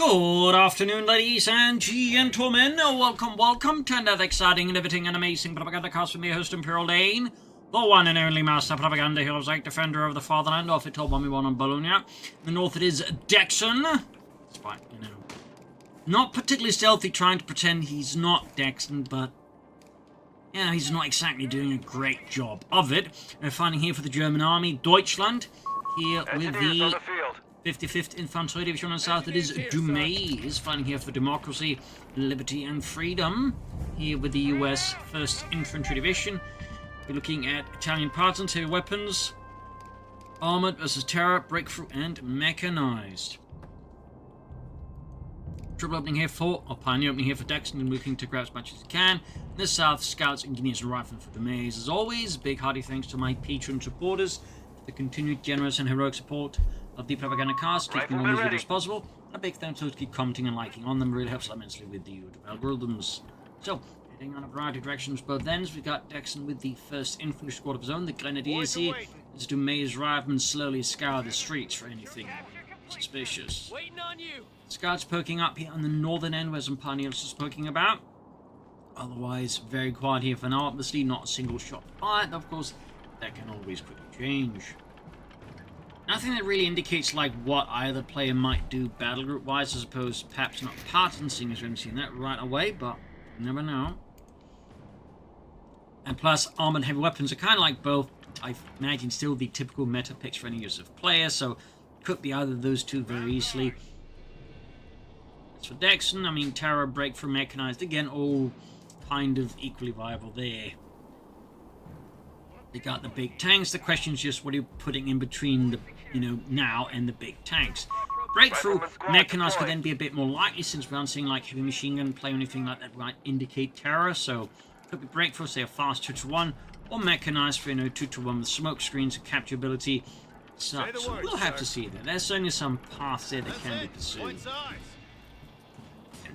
Good afternoon, ladies and gentlemen. Welcome to another exciting, riveting, and amazing Propagandacast with me, host Imperial Dane, the one and only master propaganda hero's like defender of the fatherland, off it all by me one on Bologna. In the north it is Dexn. Despite, not particularly stealthy, trying to pretend he's not Dexn, but he's not exactly doing a great job of it. We're finding here for the German army, Deutschland, here with the 55th Infantry Division on the south. It is Dumais, fighting here for democracy, liberty, and freedom. Here with the US 1st Infantry Division. We're looking at Italian partisans, heavy weapons, armored versus terror, breakthrough, and mechanized. Triple opening here for, or pioneer opening here for Dexn, and looking to grab as much as he can. In the south, scouts, engineers, and riflemen for Dumais. As always, big hearty thanks to my Patreon supporters for the continued generous and heroic support of the Propagandacast, keeping all these videos possible. A big thanks to those who keep commenting and liking on them, really helps immensely with the YouTube algorithms. So, heading on a variety of directions both ends, we've got Dexn with the 1st Infantry Squad of his own, the Grenadiers here, as Dumais riflemen slowly scour the streets for anything suspicious. Scouts poking up here on the northern end, where some pioneers are poking about. Otherwise, very quiet here for now, obviously not a single shot fired. Of course, that can always quickly change. Nothing that really indicates like what either player might do battle group wise. I suppose perhaps not partisan, seeing as we haven't seen that right away, but you never know. And plus, armored and heavy weapons are kind of like both, I imagine, still the typical meta picks for any USF player, so could be either of those two very easily. As for Dexn, I mean, terror, breakthrough, mechanized, again, all kind of equally viable there. They got the big tanks. The question is just what are you putting in between the, now and the big tanks. Breakthrough, mechanized could then be a bit more likely since we aren't seeing like heavy machine gun play or anything like that might indicate terror. So could be breakthrough, say a fast 2-to-1, or mechanized for 2-to-1 with smoke screens and capturability. So we'll have to see that. There's certainly some paths there that can be pursued.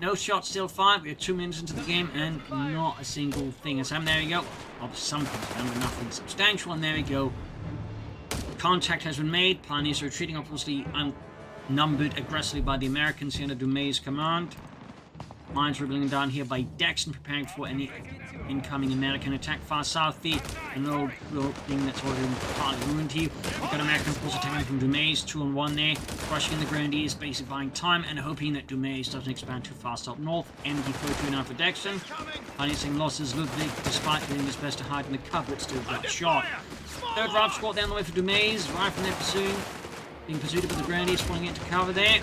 No shots still fired. We are 2 minutes into the game and not a single thing has happened. There we go. Something's done, but nothing substantial. And there we go. Contact has been made. Pioneers are retreating, obviously outnumbered aggressively by the Americans here under Dumais' command. Mines rippling down here by Dexn, preparing for any incoming American attack far south here. An old thing that's already partly ruined here. We've got American forces attacking from Dumais, 2-on-1 there. Rushing in the Grenadiers, basically buying time and hoping that Dumais doesn't expand too fast up north. MD-42 now for Dexn. Pioneering losses, Ludwig, despite doing his best to hide in the cover, still got shot. Third Rav squad down the way for Dumais. Rifle they're pursuing. Being pursued by the Grenadiers, falling into cover there.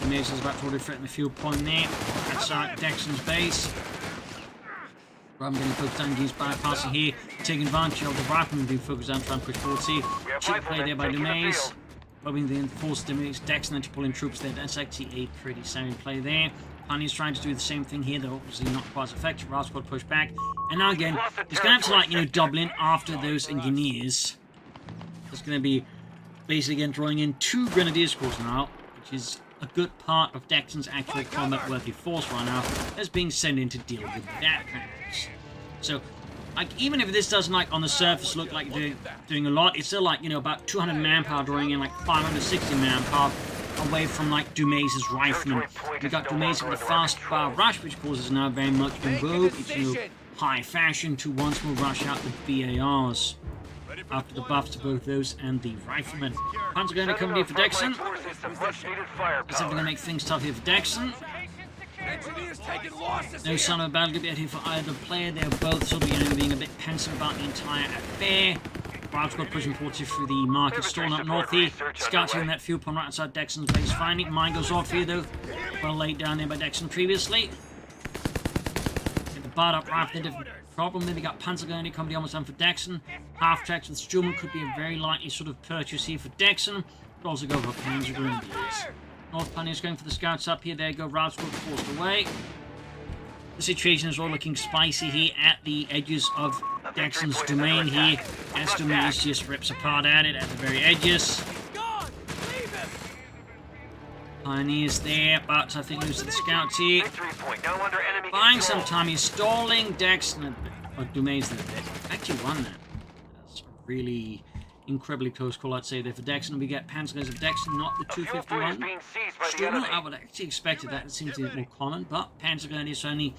Dumais is about to already threaten the fuel point there. That's Dexn's base. Rather than focused on these bypassing here, taking advantage of the riflemen being focused on trying to push forward here. Cheap play there by Dumais. Rubbing the enforced Dumais, Dexn to pull in troops there. That's actually a pretty sound play there. Pioneers trying to do the same thing here, though obviously not quite as effective. Rav squad push back. And now again, he's going to have to double in after those engineers. It's going to be basically again drawing in 2 Grenadier squads now, which is a good part of Dexn's actual combat-worthy force right now as being sent in to deal with that practice. So, even if this doesn't, on the surface look like doing a lot, it's still, about 200 manpower drawing in, 560 manpower away from, Dumais' riflemen. We've got Dumais with a fast fire rush, which causes now very much in vogue. It's, high fashion to once more rush out the BARs. After the buffs to both those and the riflemen. Panzer going to come here for Dexn. That's going to make things tough here for Dexn. No sign of a battle yet here for either player. They're both sort of being a bit pensive about the entire affair. Rav squad pushing forward through the market storm up north here. Scouting in that fuel point right outside Dexn's base finally. Mine goes off here though. Well laid down there by Dexn previously. Get the barred up rifle, different problem. Then we got Panzer going to come almost done for Dexn. Half tracks with Sturman could be a very likely sort of purchase here for Dexn. Could also go for Panzer Grenadiers. North Pioneers going for the scouts up here. There go Rav squad forced away. The situation is all looking spicy here at the edges of Dexn's domain here. As Dumais just rips apart at it at the very edges. Pioneers there, but I think moves to the scouts here. Buying some time, he's stalling Dexn, or Dumais there. Actually won that. That's really incredibly close call, I'd say, there for Dexn. We get Panzergrenadiers of Dexn, not the 251. Still not, I would actually expected that. It seems to be more common, but Panzergrenadiers certainly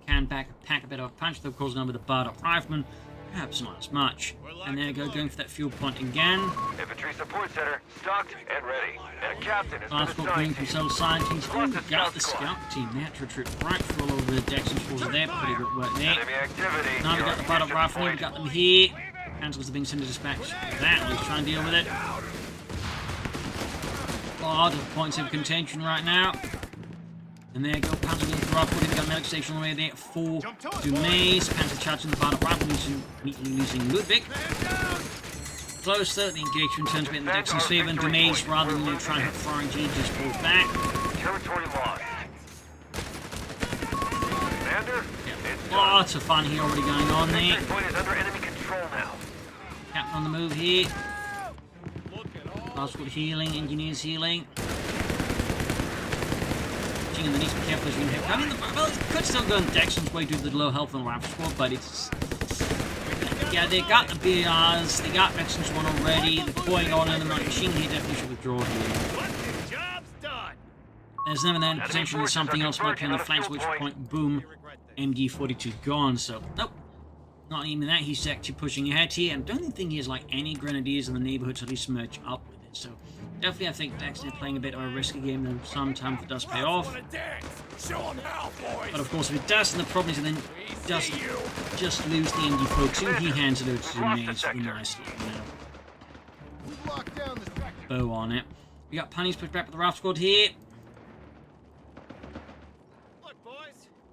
can pack a bit of a punch, though, of course, now with the barred-up rifleman, perhaps not as much. And there you go, going for that fuel point again. Infantry support center, stocked and ready. And a captain has Last got green from cell scientists. Got the scout team there to retreat right through all over the Dexn's forces there. Pretty good work there. Now we got the barred-up rifleman, we got them here. Panzers are being sent to dispatch that. Let's try and deal with it. Oh, to the points of contention right now. And there you go, Panzer going for upward. We've got medic station on the way there for Dumais. Panzer charging the barred-up rifle, using Ludwig. Close though, the engagement turns a bit in the Dexn's favour, and Dumais, rather than trying to hit firing G, just pulls back. Territory lost. Commander, Yeah, lots of fun here already going on there. point is under enemy control now. Captain on the move here. Last squad healing, engineers healing. And they need to be careful as you can hit. I mean, well, it could still go in Dexn's way due to the low health on the RAF squad, but it's... Yeah, they got the BRs, they got Dexn's one already, the CoH on and the machine here definitely should withdraw here. There's never then potential that something else might be on the flanks, which point, boom, MG42 gone, so, nope. Not even that, he's actually pushing ahead here, and don't think he has, like, any grenadiers in the neighborhood to at least merge up with it, so... Definitely, I think Dexn is playing a bit of a risky game, and sometimes it does pay off. But of course, if it doesn't, the problem is then doesn't just lose the MG42. He hands it over to Dumais really nicely, you know. Bow on it. We got Punnies pushed back with the RAF squad here.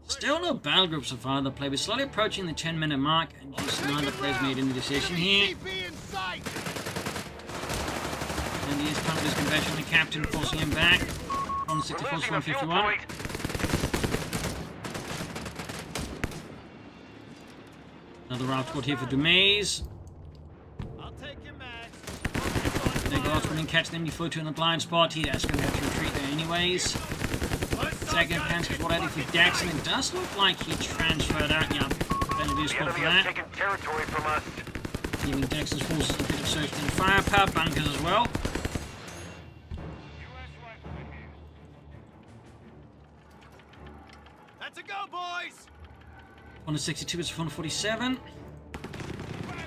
Still no battle group so far. The play. We're slowly approaching the 10-minute mark, and just neither player's made any decision here. And he is part of his convention, the captain forcing him back on the 64 to 151. Another RAF squad here for Dumais. They go out and catch them before in the blind spot here. That's going to have to retreat there anyways. Second Panzer squad ready for Dexn. It does look like he transferred out. Yeah, better do squad for that. Giving Dexn's forces a bit of search and firepower, bunkers as well. On the 62 is 147.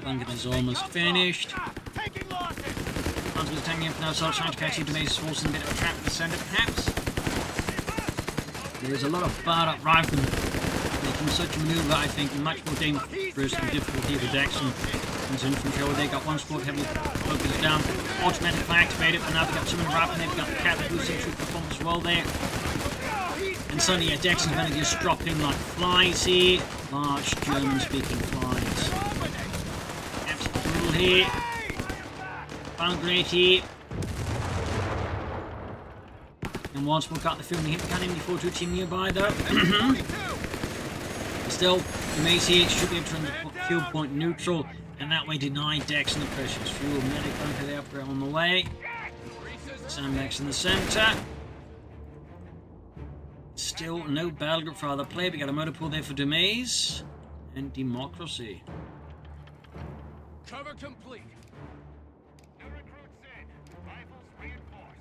Bunker is almost finished. Panzer is taking in for now, so trying to catch Dumais' force in a bit of a trap in the centre, perhaps. There is a lot of barred-up riflemen making such a manoeuvre, I think, much more dangerous and difficult here with Dexn. And infantry, they got one squad heavily focused down, automatically activated, and now they've got someone rifle, they've got the captain boosting troop performance as well there. And suddenly, yeah, Dexn's going to just drop in like flies here. Large German-speaking flies. Absolutely brutal here. Found great here. And once we've got the film, hit cannon before to a team nearby though. Still, Dumais here should be able to run the fuel point neutral, and that way deny Dexn the precious fuel. Medic bunker the upgrade on the way. Sam Dex in the centre. Still no battle group for either player. We got a motor pool there for Dumais and Democracy. Cover complete.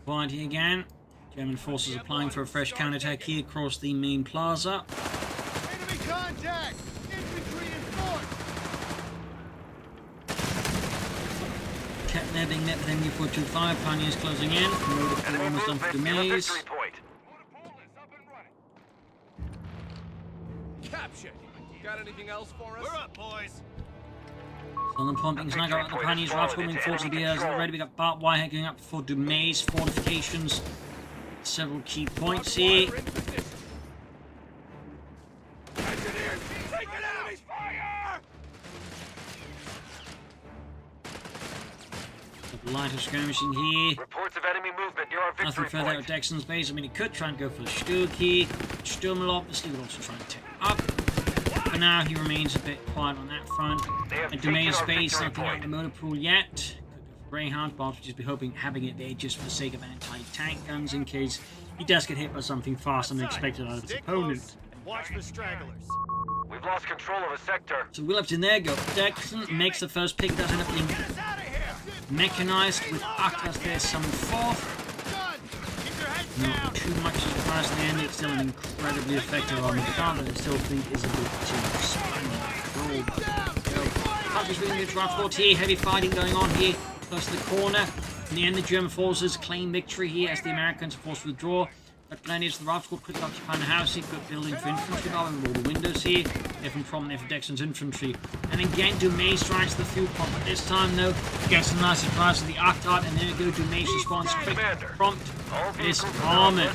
Quiet here again. German forces applying for a fresh counterattack here across the main plaza. Enemy contact! Infantry in front! Kept there being met with MU425. Pioneers closing in. Motor pool almost done for Dumais. Captured. Got anything else for us? We're up, boys. Southern pumpings now got the Pioneers rifle coming forward to the BRs already. We got barbed wire going up for Dumais fortifications. Several key points here. Lighter skirmishing here. Reports of enemy movement near our victory Nothing further out of Dexn's base. I mean, he could try and go for the Sturg here. Sturmel obviously would also try and take up. For now, he remains a bit quiet on that front. And Dumais' base, nothing out of the motor pool yet. Could go for Greyhound, but just be hoping having it there just for the sake of anti-tank guns in case he does get hit by something faster than expected out of his opponent. Watch the stragglers. We've lost control of a sector. So we'll have to there go. Dexn makes the first pick, does end up being Mechanized with Atlas there summoned forth. Not too much surprise in the end. It's still an incredibly effective armored car that I still think is a bit too spiny. Parker's really good draft 40. Heavy fighting going on here close to the corner. In the end, the German forces claim victory here as the Americans are forced to withdraw. But Glennius, the Raft Squad quickly occupying the house here, good building for infantry, with all the windows here. They're from Prom, they're for Dexn's infantry. And again, Dumais strikes the fuel pump, but this time, no, gets a nice surprise to the Octart, and there you go, Dumais responds quick, prompt, is armored.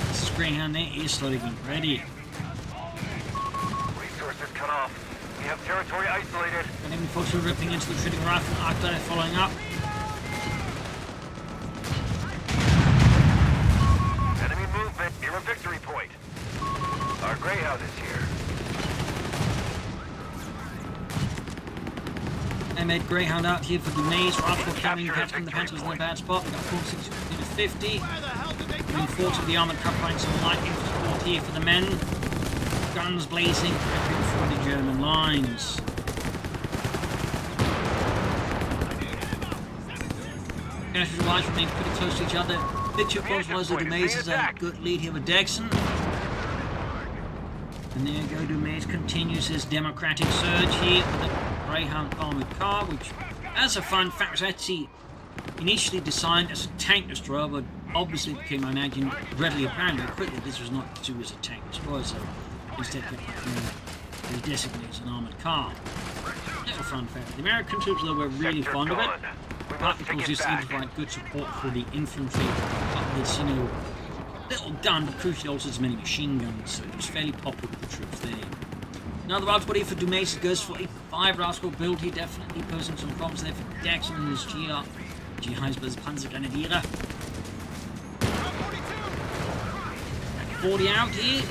This is Greyhound there, is slowly getting ready. Resources cut off. We have territory isolated. And enemy folks are ripping into the shooting rifle, Octart following up. Near a victory point. Our Greyhound is here. They made Greyhound out here for Dumais. Rifle carrying from the Panthers in a bad spot. We got 46 to 50. Moving forward to the armored car, finding some light infantry here for the men. Guns blazing, prepping for the German lines. Infantry lines remain pretty close to each other. Picture close was that Dumais is a good lead here with Dexn. And there you go, Dumais continues his democratic surge here with the Greyhound armored car, which, as a fun fact, was actually initially designed as a tank destroyer, but obviously became, I imagine, readily apparent very quickly this was not to do as a tank destroyer, so instead it was designated as an armored car. Little fun fact. The American troops, though, were really fond of it. Partly because this seemed to provide good support for the infantry up this, little gun, but crucially also as many machine guns, so it was fairly popular with the troops there. Now the route body for Dumais goes for a 5 rascal build. He definitely posing some problems there for Dexn and his GI's Panzergrenadiere. 40 out here.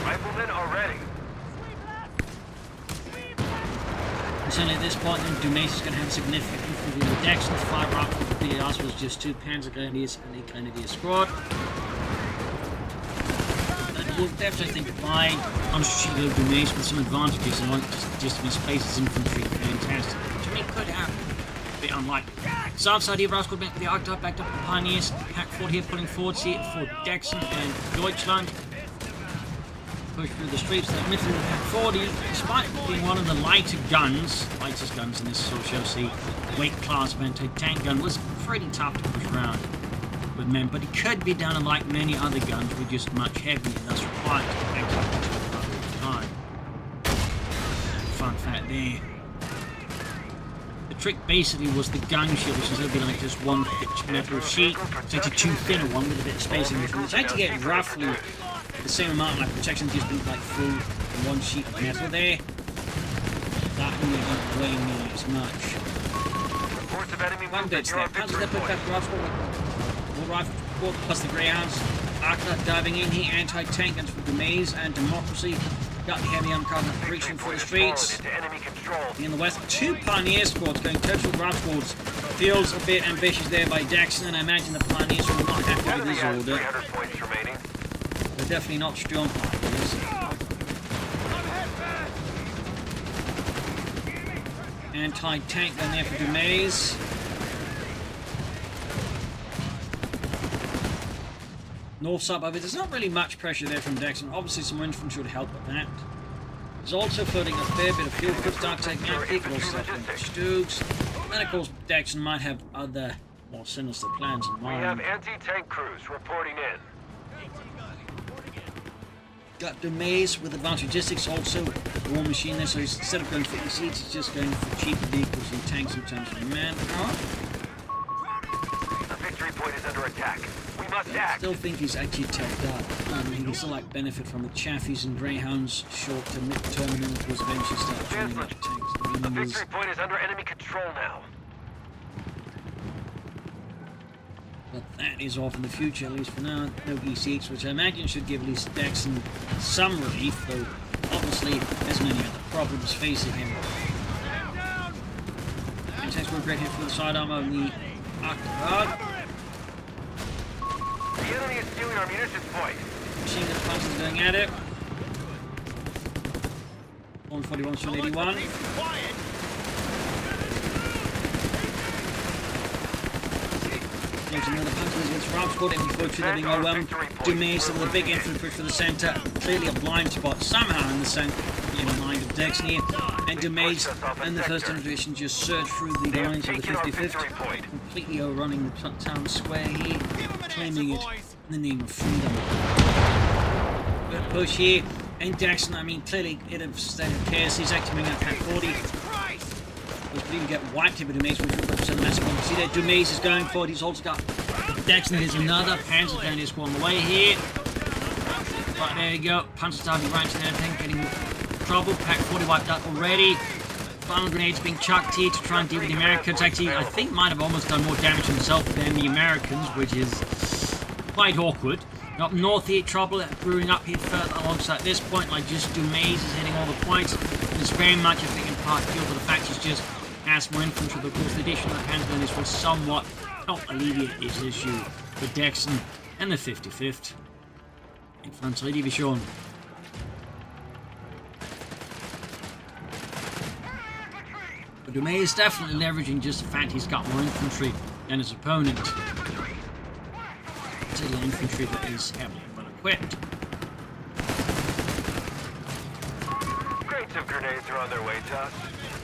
Riflemen are ready. Certainly at this point, Dumais is going to have significant infantry with Dexn's 5 rifles with the BARs was just 2 Panzergrenadiers and a Grenadier squad. That will definitely think provide unstrategic Dumais with some advantages and like just misplace his infantry. Fantastic. To me, could happen. A bit unlikely. South side here, Rascal back to the Octart, backed up the Pioneers. Pack 4 here pulling forwards here for Dexn and Deutschland. Push through the streets. That admittedly the Pack 40, despite being one of the lightest guns in this sort of show, see, weight class of anti-tank gun, was pretty tough to push around with men, but it could be done unlike many other guns, with just much heavier and thus required to back up into a time. Fun fact there. The trick basically was the gun shield, which instead of being like just one thick metal sheet, it's actually 2 thinner one with a bit of spacing between. It's actually get roughly the same amount of protection, just been like through one sheet of metal there. That really don't weigh nearly as much. One bit there. Panzer Leopard back rifle plus the Greyhounds. Arclat diving in here, anti-tank guns for Dumais and Democracy. Got the heavy uncovered reaching for the streets. In the west, 2 Pioneer squads going total draft squads. Feels a bit ambitious there by Dexn, and I imagine the Pioneers will not happy with this order. They're definitely not strong fighters. Anti-tank gun there for Dumais. North side of it, there's not really much pressure there from Dexn. Obviously some infantry would help with that. There's also floating a fair bit of fuel for start taking out vehicles, Stoogs. And of course Dexn might have other more sinister plans in mind. We have anti-tank crews reporting in. Got Dumais with advanced logistics, also war machine there, so he's, instead of going for the seats, he's just going for cheaper vehicles and tanks in terms of manpower. The victory point is under attack. We must I act. still think he's actually teched up. He can still like benefit from the Chaffies and Greyhounds short to mid-term, and then of course eventually start joining up tanks. The victory point is under enemy control now. But that is off in the future, at least for now. No ECX, which I imagine should give at least Dexn some relief, though obviously there's many other problems facing him. And takes a great hit for the sidearm of the Octart. The enemy is stealing our munitions point. Machine gun punches going at it. 141 to 81. There's another Panthers against Rapsport. MD42 they're being overwhelmed. Dumais with a big infantry push for the centre. Clearly a blind spot somehow in the centre. In the mind of Dexn here. And Dumais and the 1st Division just surge through the lines of the 55th. Completely overrunning the town square here. Claiming it in the name of freedom. Good push here. And Dexn, I mean, clearly in a state of chaos. He's activating at Pack 40. He could even get wiped here with Dumais, which would represent a massive one. See there, Dumais is going for it. He's also got Dexn. There's another Panzer Grenadier squad on the way here. Right, there you go. Panzer starting right to everything, getting trouble. Pack 40 wiped out already. Final grenades being chucked here to try and deal with the Americans. Actually, I think might have almost done more damage himself than the Americans, which is quite awkward. Up north here, trouble brewing up here further alongside this point, like just Dumais is hitting all the points. It's very much a thing in part field, but the fact he's just has more infantry, but of course the addition of the Panzer will somewhat help alleviate this issue for Dexn and the 55th Infanterie Division. But Dumais is definitely leveraging just the fact he's got more infantry than his opponent. Particularly infantry that is heavily well equipped. Crates of grenades are on their way to us.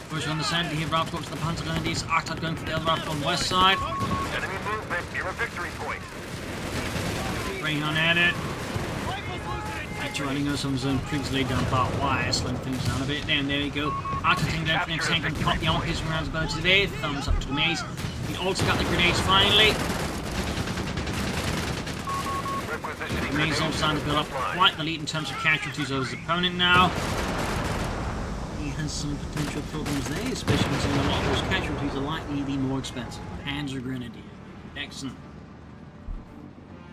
Push on the center here, Ralph goes to the Panzer Grenadiers. Arctot going for the other Ralph on the west side. Enemy movement near a victory point. Bring on at it. Actually, running on some zone troops laid down barbed wire, slowing things down a bit. Then there you go. Arctot taking down for the next tank and pop the armor piercing rounds about today. Thumbs up to the maze. He also got the grenades finally. The maze also starting to build up quite the lead in terms of casualties over his opponent now. He has some potential problems there, especially considering a lot of those casualties are likely the more expensive. Panzer Grenadier. Excellent.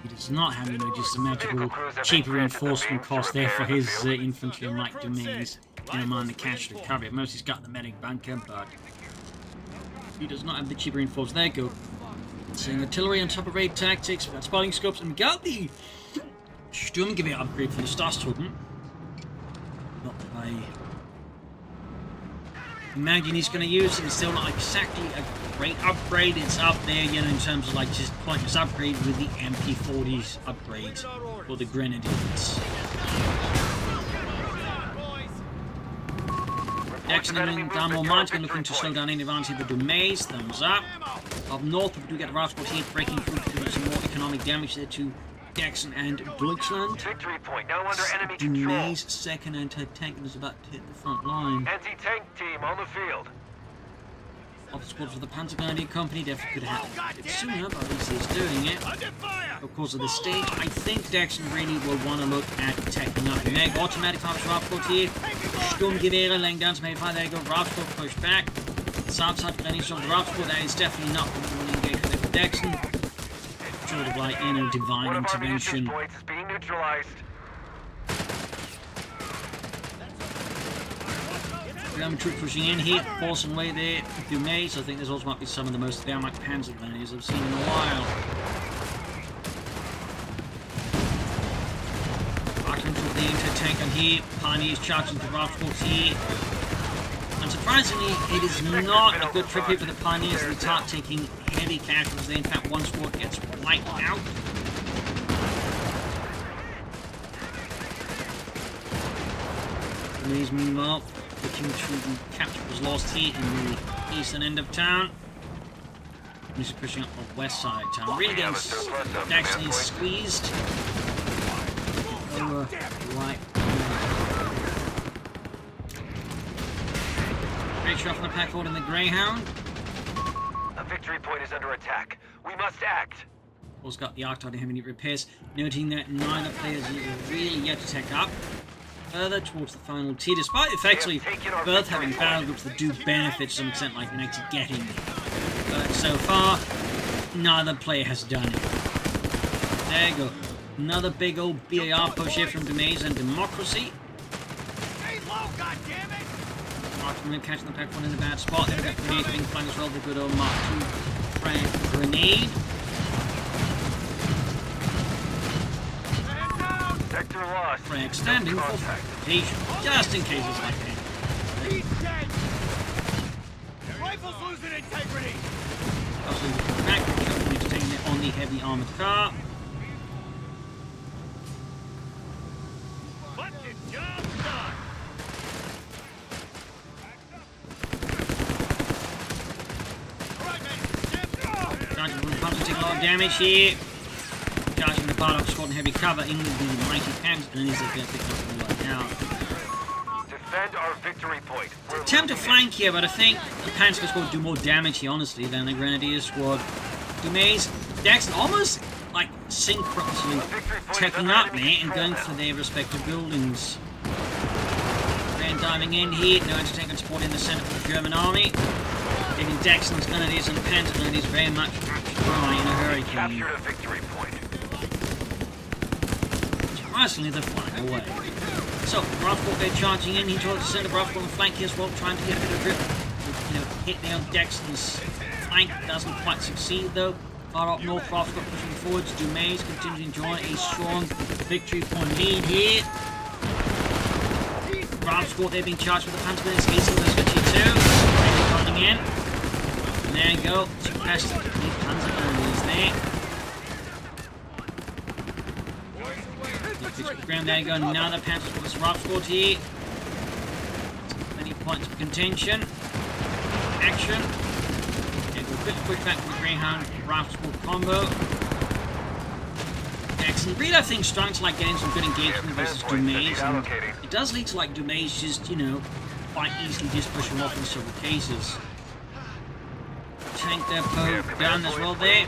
He does not have, you know, just a magical cheaper reinforcement cost there for his infantry, unlike Dumais. You know, mind the casualty recovery. At most he's got the medic bunker, but he does not have the cheaper reinforcements. There you go. Seeing artillery on top of raid tactics, spotting scopes, and we got the Sturmgewehr upgrade for the Starstruppen. Not that I imagine he's going to use it. It's still not exactly a great upgrade. It's up there, you know, in terms of like just pointless upgrade with the MP40's upgrade for the Grenadiers. Dexn down more mines, looking to slow down any advantage of the Dumais. Thumbs up. Up north, we do get the Rapsport here breaking through to do some more economic damage there to Dexn and Deutschland. Victory point now under enemy Dumais' control. second anti-tank was about to hit the front line. Anti-tank team on the field. Off the squad for the Panzer Grenadier Company, definitely could have happened a bit sooner, but at least he's doing it. Of course, at this stage, I think Dexn really will want to look at taking up the Meg. Automatic Harvest Rapsport here. Sturmgewehre laying down to maybe 5. There you go. Rapsport pushed back. South side Grenadiers on the Rapsport. That is definitely not what we want to engage with Dexn. Sort of like, you know, divine intervention. Points is being neutralized. German troop pushing in here, forcing away there through Dumais. I think there's also might be some of the most downright Panzer Grenadiers I've seen in a while. Arcton took the anti-tank on here, Pioneers charging to Rapsport here. Unsurprisingly, it is not a good trip here for the Pioneers. They start taking heavy casualties. In fact, one squad gets wiped out. Dumais, meanwhile, looking to the capture was lost here in the eastern end of town. He's pushing up the west side of town. Really getting Dexn squeezed. Over right. Great shot from the pack forward in the Greyhound. A victory point is under attack. We must act. Also got the Arctot having any repairs, noting that neither players are really yet to take up further towards the final tier, despite effectively both having battle groups that do benefit to some extent, like actually getting it. But so far, neither player has done it. There you go. Another big old BAR push here from Dumais and Democracy. Hey, low, goddammit! Marksman catching the pack one in the bad spot. They've got grenades being flung as well. The good old Mark II Frank grenade. Sector lost. Frank standing for fortification, just in case it's like that. He's dead! Your rifle's losing integrity! Back taking it on the the heavy armored car. Panzer taking a lot of damage here. Charging the Bardock squad and heavy cover in the mighty Panzer, and he's going to pick up the right now. Defend our victory point. Attempt to flank here, but I think the Panzer squad do more damage here, honestly, than the Grenadier squad. Dumais, Dexn almost like synchronously taking up there and going for their respective buildings. Then diving in here, no anti-tank and support in the centre for the German army. Getting Dexn's Grenadiers and Panzer Grenadiers very much dry in a hurricane. Captured a victory point. Surprisingly, they're flying away. So, Bravo they're charging in, he towards the centre, Bravo on the flank as well, trying to get a bit of grip. You know, hit there on Dexn's flank, doesn't quite succeed though. Far up north, Bravo pushing forwards, Dumais continues to enjoy a strong victory point lead here. Bravo squad, they're being charged with the Panzer Grenadiers, easy, those got you too. They're coming in. And there you go, suppressed the Panzer Grenadiers there. There you go, now the Panthers with this Rough Squad here. Many points of contention. Action. Okay, we'll quick push back from the Greyhound Rough Squad combo. Dexn really, I think, starting to like getting some good engagement versus Dumais. And it does lead to like Dumais just, you know, quite easily just pushing off in several cases. Tank depot down as well there.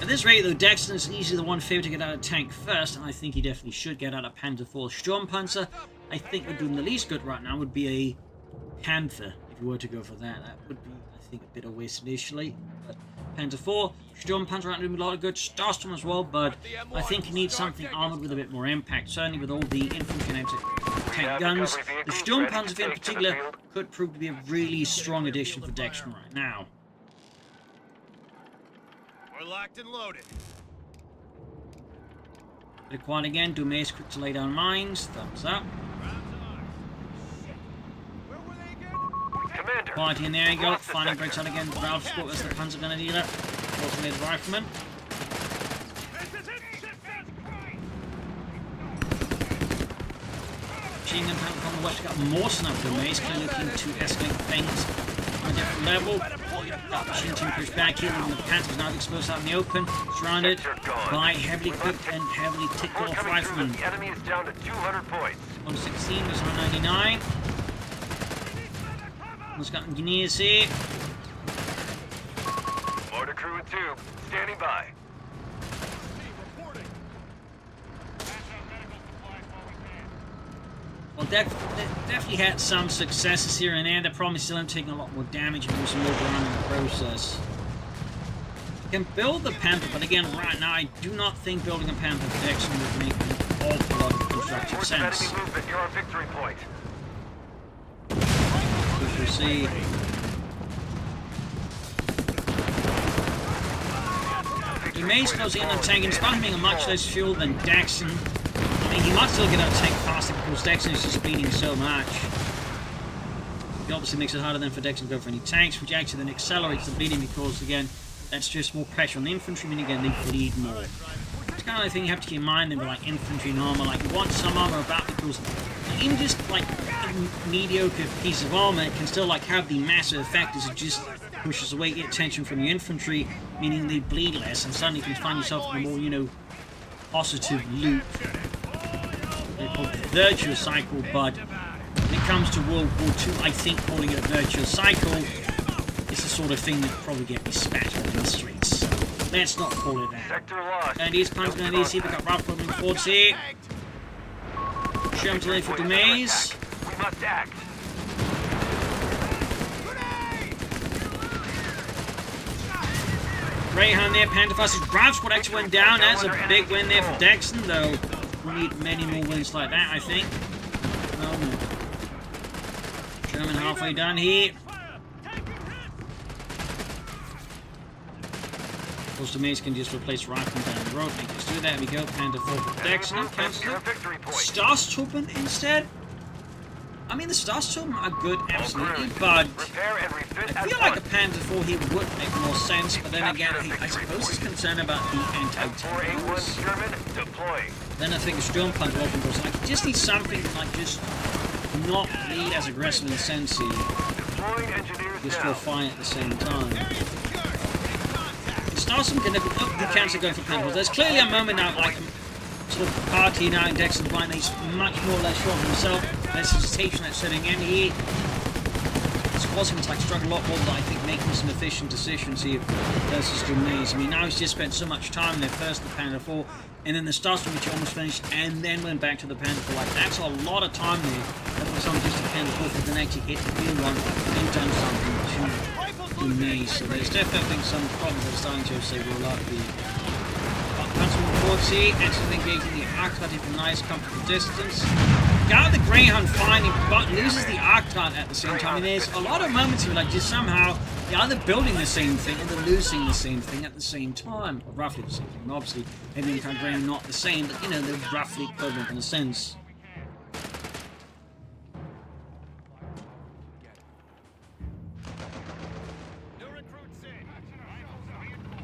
At this rate, though, Dexn is easily the one favourite to get out of tank first, and I think he definitely should get out of Panzer IV. Sturmpanzer, I think would do him the least good right now, would be a Panther, if you were to go for that. That would be, I think, a bit of a waste initially. But Panzer IV, Sturmpanzer aren't doing a lot of good. Starstorm as well, but I think he needs something armoured with a bit more impact, certainly with all the infantry and tank guns. The Sturmpanzer in particular could prove to be a really strong addition for Dexn right now. We're locked and loaded. Bit quiet again. Dumais quick to lay down mines. Thumbs up. Commander. Quiet in there you go. Fighting breaks out again. Ralph Scott as the Panzer Grenadier. Automated rifleman. Machine gun tank from the west. Got more snuff. Dumais clearly looking to escalate things on a different level. That machine team pushed back here, and the Panthers now exposed out in the open, surrounded by heavily equipped and heavily ticked off riflemen. The enemy is down to 200 points. 116 was 199. Let's got engineers here. Mortar crew and tube, standing by. Well, definitely had some successes here and there. The problem is still taking a lot more damage and losing more ground in the process. You can build the Panther, but again, right now, I do not think building a Panther for Dexn would make an awful lot of constructive sense. Enemy movement near our victory point. We shall see. Dumais goes in on tank, and despite having a much less fuel than Dexn, I mean, he might still get out of tank faster because Dexn is just bleeding so much. It obviously makes it harder then for Dexn to go for any tanks, which actually then accelerates the bleeding because, again, that's just more pressure on the infantry, and again, they bleed more. It's kind of the thing you have to keep in mind then with like infantry and armor. Like, you want some armor about because even just like a mediocre piece of armor can still like have the massive effect as it just pushes away attention from your infantry, meaning they bleed less, and suddenly you can find yourself in a more, you know, positive loop. They're called the virtuous cycle, but when it comes to World War II, I think calling it a virtuous cycle is the sort of thing that probably get me spat on in the streets. So let's not call it that. Sector lost. And he's punching on these. We've got Ralph moving forwards here. Sherman's lane for Dumais. We must act. Greyhound there, Pantherfast. Ralph squad actually went down. That's a big win there for Dexn, though. We need many more wins like that, I think. Oh no. Sherman halfway done here. Of course, Dumais can just replace Rifleman down the road. They just do that. We go. Panther 4 for Dexn. Cancel it. Starstorm instead. I mean, the Starstorm are good, absolutely, but Repair and refit I at feel like a once. Panzer IV here would make more sense, but then again, I suppose it's concerned about the anti-tank. M4A1 German deploying. Then I think a Sturm Panzer often goes like, just need something like just not lead as aggressive in Sensi, Deploying engineers just now. for fire at the same time. Starstorm can never the chance of going for Panzer. There's clearly a moment now, like sort of party now in Dexn's blind, he's much more or less sure of himself. There's hesitation that's setting in. He it's causing him to like struggle a lot more, but I think making some efficient decisions here versus Dumais. I mean, now he's just spent so much time there, first the Panzer IV, and then the Starstorm, which he almost finished, and then went back to the Panzer IV. Like, that's a lot of time there. That was on just a Panzer IV, but then actually hit the field one and done something to Dumais. So there's definitely some problems that are starting to say we'll like the Panzer IV actually engaging the Arctite from nice comfortable distance. Got the Greyhound finally, but loses the Arctite at the same time. And there's a lot of moments here, like just somehow they're either building the same thing or they're losing the same thing at the same time. Or roughly the same thing. And obviously, heavy and Greyhound not the same, but you know, they're roughly equivalent in a sense.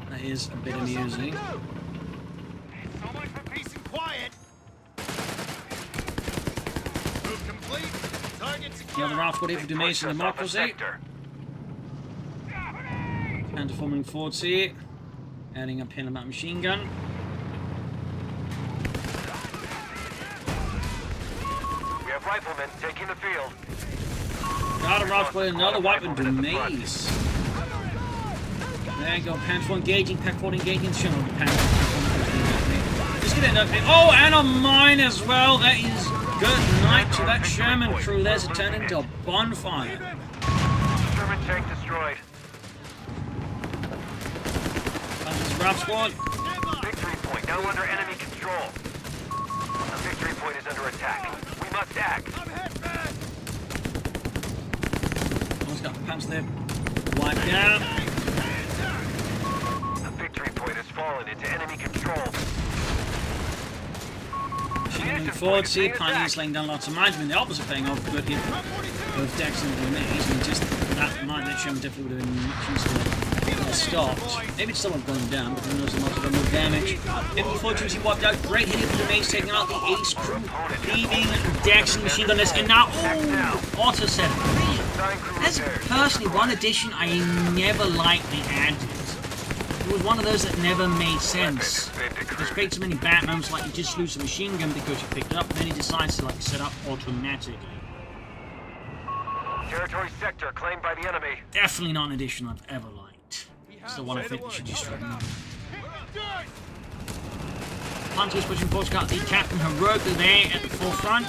That is a bit amusing. So much for peace and quiet. Move complete. Target The secure. other half, what if Dumais Push and us off the democracy? sector. And forming forwards here. Adding a pin about machine gun. We have riflemen taking the field. Got a rough with another weapon, Dumais. There you go, Panzer IV engaging, Pack 4 engaging, the Sherman Panzer. Just get it up. Oh, and a mine as well. That is good night to that Sherman crew. There's a turn into a bonfire. German tank destroyed. Panzer's rough squad. Victory point now under enemy control. The victory point is under attack. We must act. Almost got the Panzer there. Wiped out. The victory point has fallen into enemy control. Moving forward, see, Pioneers laying down lots of mines. I mean, the opposite paying off good here. Both Dexn and Dumais. And just that mine that Sherman definitely would have been much easier stopped. Maybe it's still not going down, but who knows, it might have done more damage. Unfortunately, wiped out. Great hit from Dumais, taking out the ace crew, leaving Dexn machine gun list. And now, oh, auto set. That's personally one addition I never liked they added. It was one of those that never made sense. There's been so many bad moments like you just lose a machine gun because you picked it up, and then he decides to like set up automatically. Territory sector claimed by the enemy. Definitely not an addition I've ever liked. Still one I think we should just remove. Panzer's pushing forward, got the captain heroically there at the forefront,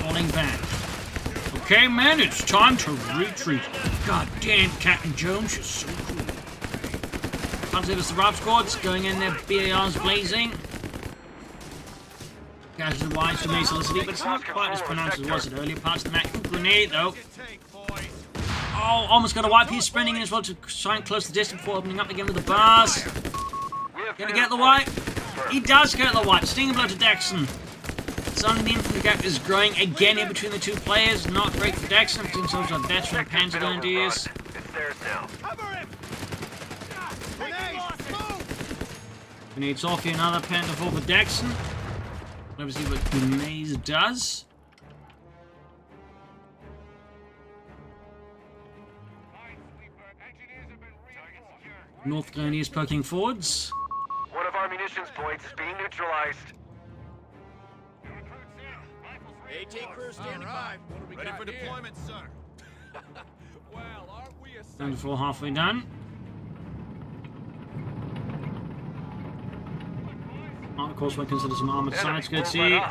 falling back. Okay, man, it's time to retreat. God damn, Captain Jones, you're so cool. Panzer the Rav squads going in there, BARs blazing. Casual wise to Dumais solicity, but it's not quite as pronounced as it was at earlier parts of the match. Grenade though. Oh, almost got a wipe. He's sprinting in as well to try and close the distance before opening up again with the bars. Gonna get the wipe. He does get the wipe. Stinging blow to Dexn. Suddenly the infantry gap is growing again here between the two players. Not great for Dexn. Between themselves a veteran Panzer Grenadiers. It's theirs now. Grenades off here, another Panzer IV for Dexn. Let's see what Dumais does. North Grenadiers poking forwards. One of our munitions points is being neutralized. AT crew standing by. Ready for deployment, sir. Well, aren't we a Panzer IV halfway done. Of course, we consider some armored sides. Good to see.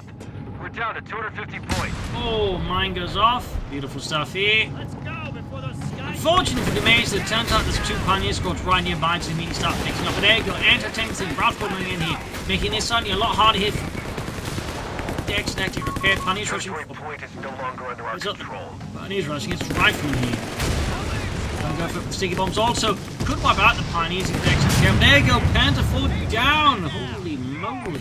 We're down to 250 points. Oh, mine goes off. Beautiful stuff here. Let's go before those skies. Unfortunately for Dumais, it turns out there's two Pioneer squads right nearby, so immediately start picking up. But there you go, anti-tank thing, Ralph coming in here, making this suddenly a lot harder here for Dexn to actually repair. Pioneers rushing. Point is no longer under our control. Pioneers rushing, it's riflemen here. Don't go for the sticky bombs also. Could wipe out the Pioneers if Dexn can. There you go, Panzer IV down. Holy moly.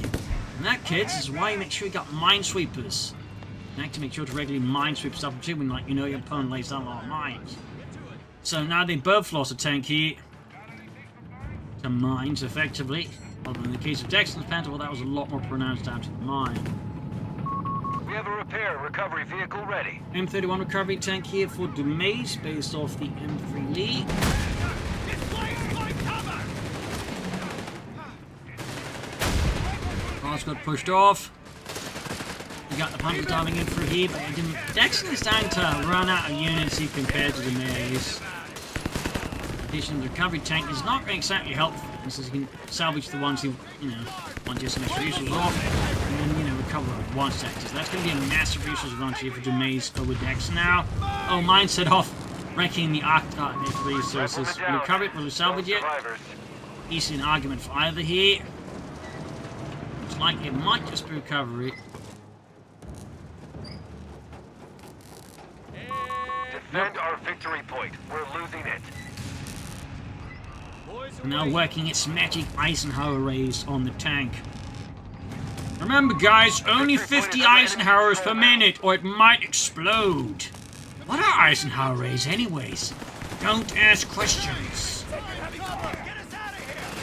And that, kids, is why you make sure you got minesweepers. You have to make sure to regularly minesweep stuff too when, like, you know your opponent lays down a lot of mines. So now they both lost a tank here to mines, effectively. Although in the case of Dexn's Panther, well, that was a lot more pronounced down to the mine. We have a repair and recovery vehicle ready. M31 recovery tank here for Dumais, based off the M3 Lee. Cars got pushed off. We got the Panthers diving in through here, but they didn't. Dexn is starting to run out of units here compared to Dumais. In addition, the recovery tank is not exactly helpful, since you can salvage the ones who, you know, want to get some extra resources off, and then, you know, recover one sector. So that's going to be a massive resource advantage here for Dumais over Dexn now. Oh, mine set off, wrecking the arc resources. Will we recover it? Will we salvage it? Easy an argument for either here. Looks like it might just be recovery. Defend our victory point. We're losing it. Now working its magic Eisenhower rays on the tank. Remember, guys, only 50 Eisenhowers per minute, or it might explode. What are Eisenhower rays, anyways? Don't ask questions.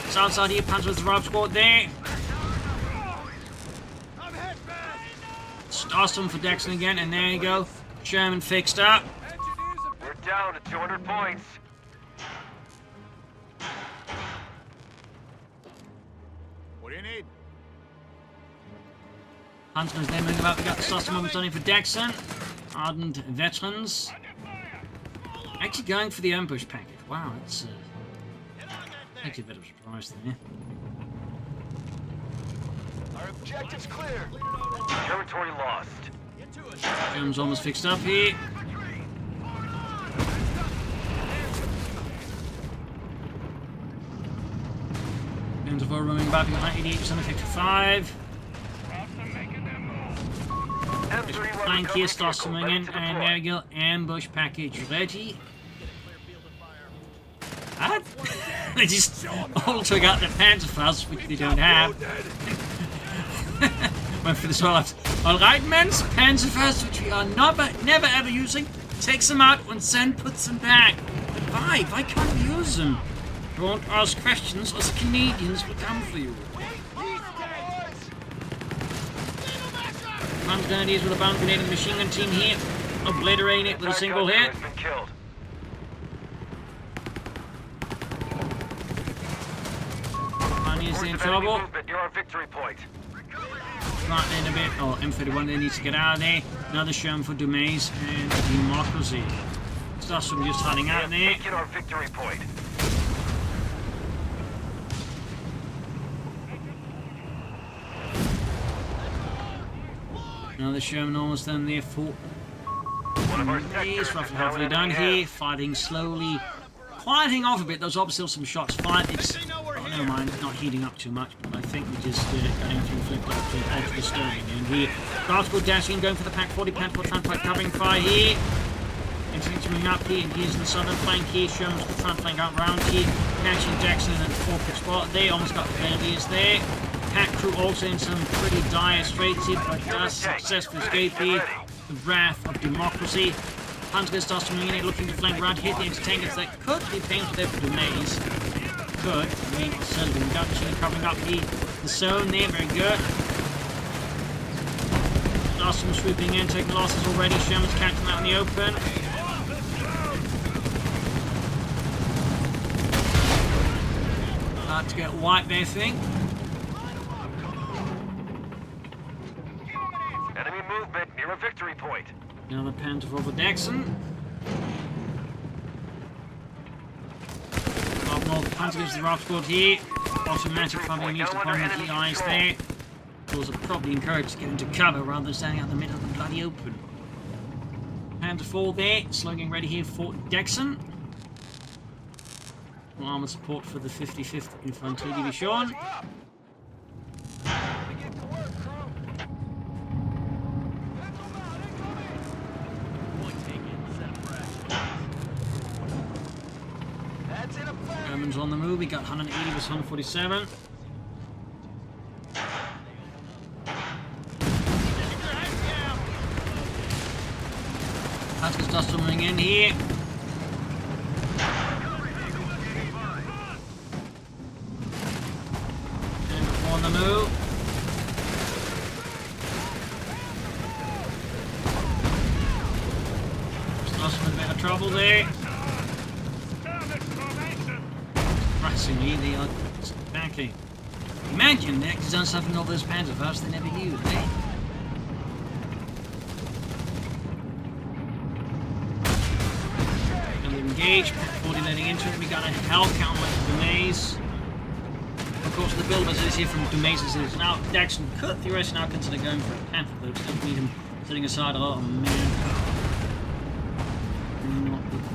South side here, Panzer with the Rob squad there. Starstorm for Dexn again, and there you go. Sherman fixed up. We're down to 200 points. What do you need? Huntsman's then moving about. We got the Starstorm moments on in for Dexn. Ardent veterans. Actually going for the ambush package. Wow, it's actually a bit of a surprise there. Our objective's clear. Territory lost. German's almost fixed up here. Germans are running back behind 88% of 55. Flank here starts coming in, and there we go. Ambush package ready. What? They just also got the Panzerfaust, which they don't have. Went for this all. Alright, men, Panzerfaust, which we are never ever using. Takes them out and then puts them back. But why? Why can't we use them? Don't ask questions, or the Canadians will come for you. Front grenadiers with a bound grenade and the machine gun team here. Obliterating it with a single hit. Pioneers in trouble. Right in a bit. Oh, M31 they need to get out of there. Another Sherman for Dumais and Democracy. Starstorm just hiding out there. Get our victory point. Another Sherman almost done there for Dumais. Roughly halfway done here. Fighting slowly. Quieting off a bit. There's obviously some shots fired. It's, oh, never mind, not heating up too much, but I think we just going to inflict ultra disturbing. And here, Glasgow dashing, going for the Pack 40, Panther Transport covering fire here. Continuing up here, and here's the southern flank here. Sherman's the front flank out round here. Catching Dexn in the fourth spot. They almost got the grenadiers there. Pack crew also in some pretty dire straits here, but does successfully escape here. The wrath of democracy. Hunter starts to move in, looking to flank around, hit the anti-tankers that could be painful there for Dumais. Could. I mean, it's certainly reduction, covering up the zone there, very good. Starstorm swooping in, taking losses already. Sherman's catching out in the open. Hard to get wiped there, I think. Enemy movement near a victory point. Another Panther over Dexn. Up north, Panther gives the Rob squad here. Automatic firing used upon the EIs there. Those are probably encouraged to get into cover rather than standing out in the middle of the bloody open. Panther 4 there, slugging ready here for Dexn. Armored support for the 55th Infantry Division. Germans on the move, we got 180 versus 147. Starts coming in here. And on the move. Lost a bit of trouble there. Surprisingly, they are backing. Imagine they're suffering all those Panzerfaust they never used, eh? And we engage, 40 letting into it. We got a hell count like Dumais. Of course, the build as is here from Dumais is now Dexn could theoretically now consider going for a Panther, though. Don't need him setting aside a lot of man.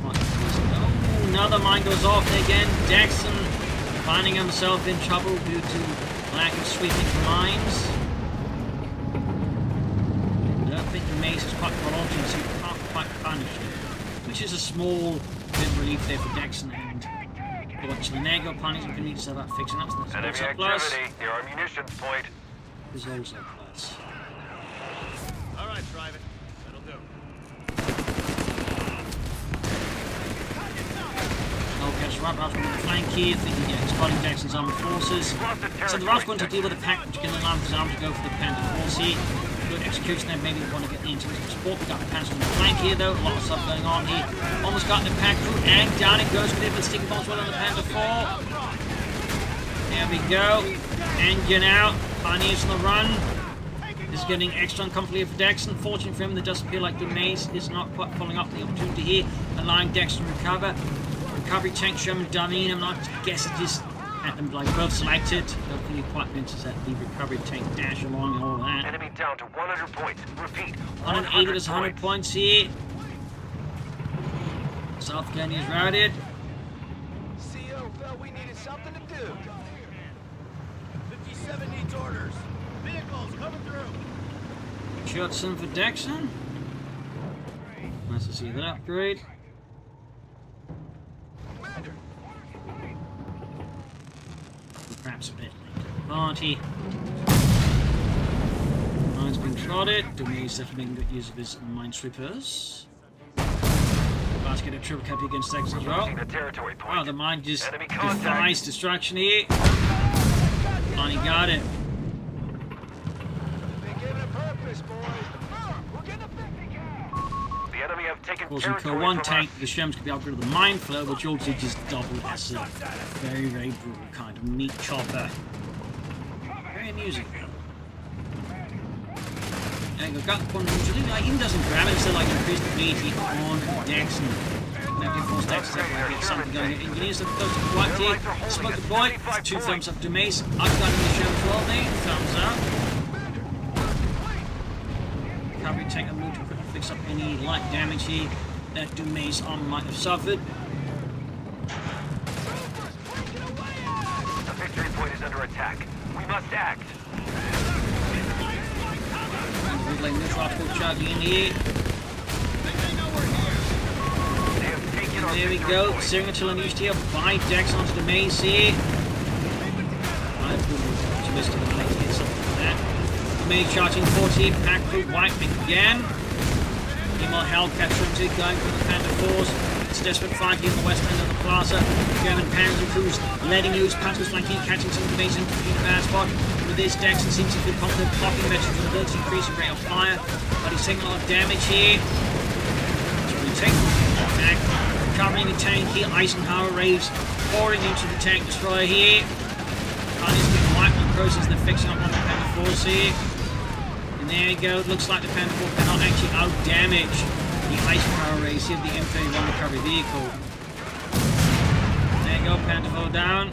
Oh, another mine goes off again. Dexn finding himself in trouble due to lack of sweeping mines. I don't think the maze is quite got on to him, so he can't quite punish it. Which is a small bit of relief there for Dexn and watching the Nego punishment can need to start about fixing up. So enemy activity near our munitions point. There's also a plus. Alright, Private. That'll do. Gets right out from the flank here, thinking he's spotting Dexn's armored forces. So the Raf's going to deal with the pack, which can allow his arm to go for the Panther force here. Good execution there, maybe we want to get the intelligence support. We got the Panzer on the flank here though, a lot of stuff going on here. Almost got the pack through, and down it goes with it, but sticking bombs well on the Panther 4. There we go. Engine out, Pioneers on the run. This is getting extra uncomfortable for Dexn. Fortunately for him, it does appear like Dumais is not quite following up the opportunity here, allowing Dexn to recover. Recovery tank Sherman dummy, I'm not guessing just at them like both selected. Don't think he quite mentions that the recovery tank dash along and all that. Enemy down to 100 points. Repeat. 180 to 100 points here. South Glenny is routed. CO felt we needed something to do. 57 needs orders. Vehicles coming through. Shotson for Dexn. Nice to see that upgrade. Perhaps a bit later. Party. Mine's been trotted. Dumais definitely making good use of his minesweepers. About to get a triple copy against Dexn as well. Wow, the mine just defies destruction here. Finally got it. Of course, in CoH1 tank, the Shems could be upgraded with the mine flow, which also just doubled as a very, very brutal kind of meat chopper. Very amusing. There you go, got one like him doesn't grab it, so like increase the bleed heat on Dexn. Maybe force Dexn to get something going. Engineers have close to the right here. Smoke the boy. 2 thumbs up to Dumais. I've got the show as well there. Thumbs up. Recovery tank and move to quickly fix up any light damage here that Dumais' arm might have suffered. The victory point is under attack. We must act. And relay neutral charging in here. And there we go. Signature unleashed here by Dexn onto Dumais here. I have to list of the late hit something like that. Dumais charging 40, pack crew wiping again. Meanwhile, Hellcatcher going for the Panther force. It's a desperate fight here in the west end of the plaza. German Panzer crews letting loose. Panzer's flanking, catching some Dumais in a bad spot. With this, Dexn seems to feel confident blocking veterans with ability to increase the rate of fire. But he's taking a lot of damage here. So we take the back. Covering the tank here. Eisenhower rays pouring into the tank destroyer here. Pioneers getting wiped in the process. They're fixing up on the Panther force here. And there you go, it looks like the Panther 4 cannot actually out-damage the Eisenhower rays here, the M31 recovery vehicle. There you go, Panther 4 down.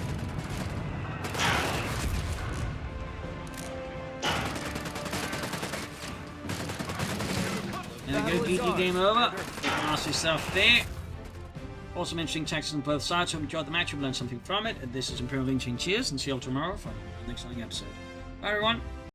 There you go, GG game over. Ask yourself there. Awesome, interesting texts on both sides. Hope you enjoyed the match, you've learned something from it. And this is Imperial Lynching. Cheers, and see you all tomorrow for the next episode. Bye everyone.